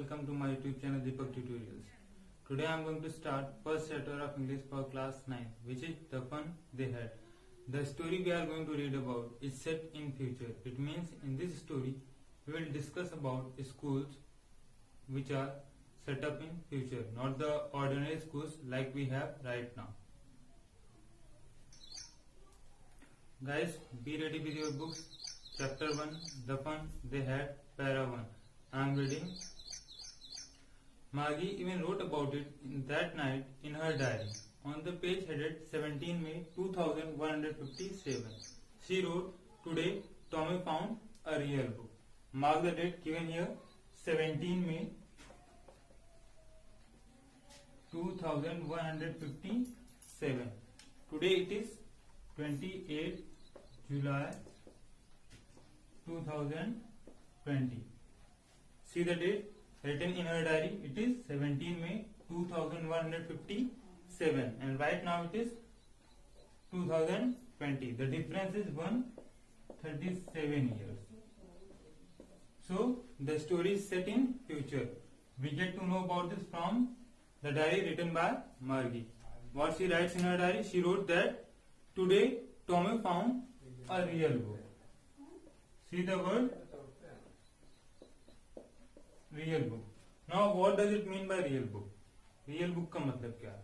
welcome to my YouTube channel Deepak Tutorials. Today I am going to start first chapter of English for class 9, which is The Fun They Had. The story we are going to read about is set in future. It means in this story we will discuss about schools which are set up in future, not the ordinary schools like we have right now. Guys, be ready with your books. Chapter 1, The Fun They Had, Para 1. I am reading. Margie even wrote about it that night in her diary. On the page headed 17 May 2157, she wrote, "Today Tommy found a real book." Mark the date given here, 17 May 2157. Today it is 28 July 2020. See the date written in her diary. It is 17 May 2157 and right now it is 2020. The difference is 137 years. So the story is set in future. We get to know about this from the diary written by Margie. What she writes in her diary? She wrote that today Tommy found a real book. See the word real book. Now what does it mean by real book? Real book का मतलब क्या है?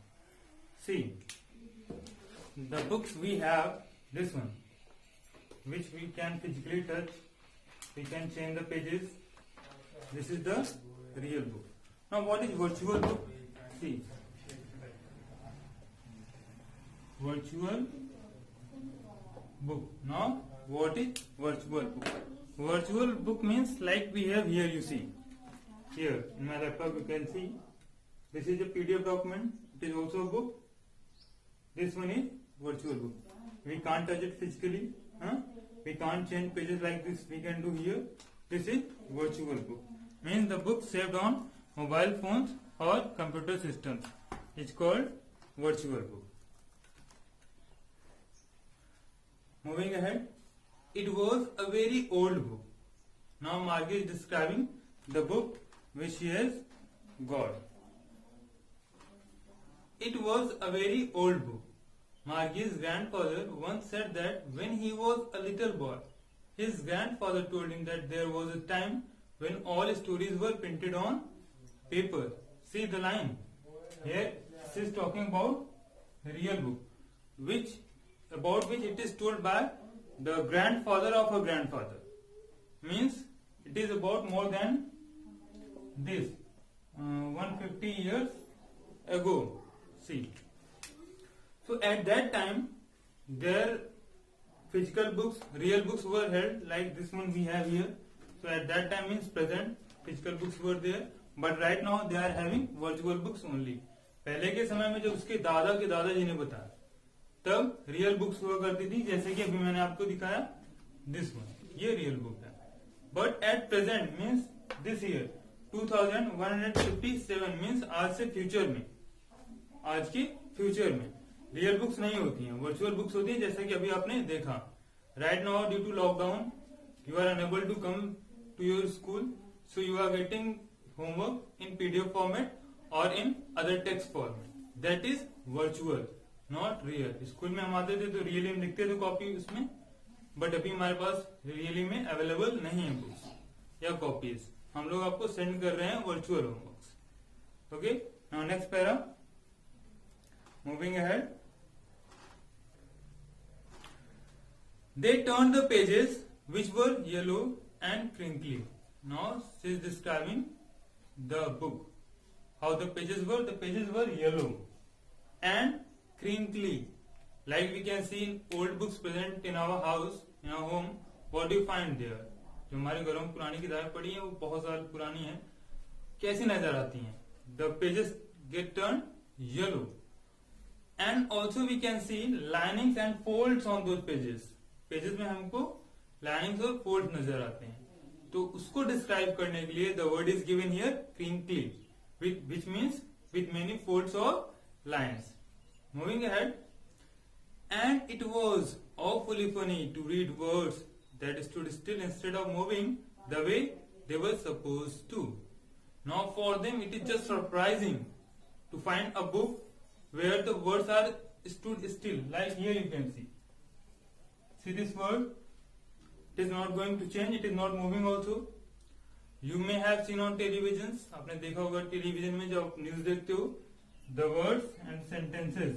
See, the books we have, this one, which we can physically touch, we can change the pages. This is the real book. Now what is virtual book? See, virtual book. Now what is virtual book? Virtual book means like we have here, you see. Here in my laptop you can see this is a PDF document. It is also a book. This one is virtual book. We can't touch it physically. We can't change pages like this. We can do here. This is virtual book. Means the book saved on mobile phones or computer systems. It's called virtual book. Moving ahead. It was a very old book. Now Margie is describing the book which she has got. It was a very old book. Margie's grandfather once said that when he was a little boy, his grandfather told him that there was a time when all stories were printed on paper. See the line. Here she is talking about a real book, about which it is told by the grandfather of her grandfather. Means it is about more than this 150 years ago. See, so at that time their physical books, real books were held like this one we have here. So at that time means present, physical books were there, but right now they are having virtual books only. पहले के समय में जब उसके दादा के दादाजी ने बताया तब रियल बुक्स हुआ करती थी, जैसे कि अभी मैंने आपको दिखाया दिस वन, ये रियल बुक है. But at present means this year 2157 means आज से फ्यूचर में, आज के फ्यूचर में रियल बुक्स नहीं होती हैं, वर्चुअल बुक्स होती हैं, जैसे कि अभी आपने देखा. Right now due to lockdown you are unable to come to your school, so you are getting homework in PDF format और in other text format. That is virtual, not real. School में हम आते थे तो really में लिखते थे copy उसमें, बट अभी हमारे पास रियली में अवेलेबल नहीं है बुक्स या कॉपीज. हम लोग आपको सेंड कर रहे हैं virtual homeworks. Okay, now next para. Moving ahead. They turned the pages which were yellow and crinkly. Now she is describing the book. How the pages were? The pages were yellow and crinkly. Like we can see in old books present in our house, in our home. What do you find there? जो हमारे घरों में पुरानी किताबें पड़ी हैं वो बहुत साल पुरानी हैं, कैसी नजर आती हैं? The pages get turned yellow. And also we can see linings and folds on those pages. Pages में हमको लाइनिंग्स और फोल्ड्स नजर आते हैं. तो उसको डिस्क्राइब करने के लिए the word is given here crinkly, which means with many folds और lines. Moving ahead. And it was awfully funny to read words that stood still instead of moving the way they were supposed to. Now for them it is just surprising to find a book where the words are stood still. Like here you can see. See this word? It is not going to change. It is not moving also. You may have seen on televisions. आपने देखा होगा television में जब news देखते हो, the words and sentences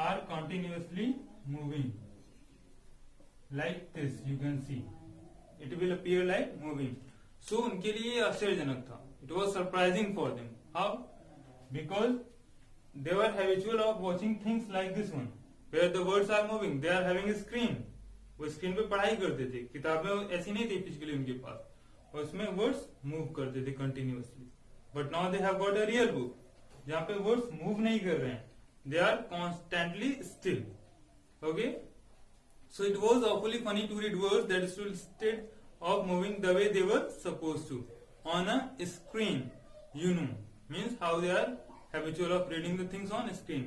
are continuously moving. Like this you can see. It will appear like moving. So उनके लिए आश्चर्यजनक था. It was surprising for them. How? Because they were habitual of watching things like this one, where the words are moving. They are having a screen. वो screen पे पढ़ाई करते थे. किताबें ऐसी नहीं थी फिजिकली उनके पास, और उसमें वर्ड्स मूव करते थे continuously. But now they have got a real book जहाँ पे वर्ड्स मूव नहीं कर रहे हैं. They are constantly still. Okay, so it was awfully funny to read words that still instead of moving the way they were supposed to on a screen. You know, means how they are habitual of reading the things on a screen.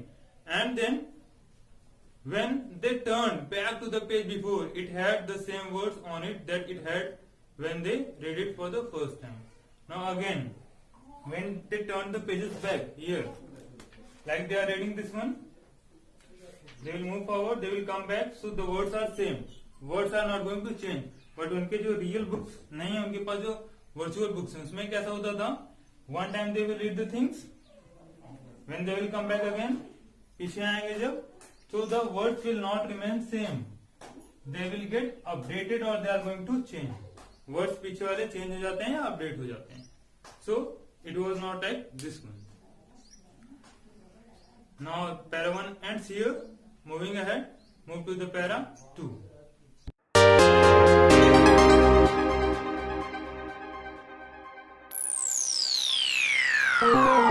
And then when they turned back to the page before, it had the same words on it that it had when they read it for the first time. Now again, when they turn the pages back here, like they are reading this one, they will move forward, they will come back, so the words are same. Words are not going to change. But उनके जो real books नहीं है, उनके पास जो virtual books हैं, उसमें कैसा होता था, one time they will read the things, when they will come back again, पीछे आएंगे जब, तो the words will not remain same, they will get updated और they are going to change. Words पीछे वाले चेंज हो जाते हैं या अपडेट हो जाते हैं. So it was not like this one. Now para 1 ends here. Moving ahead, move to the para 2. Oh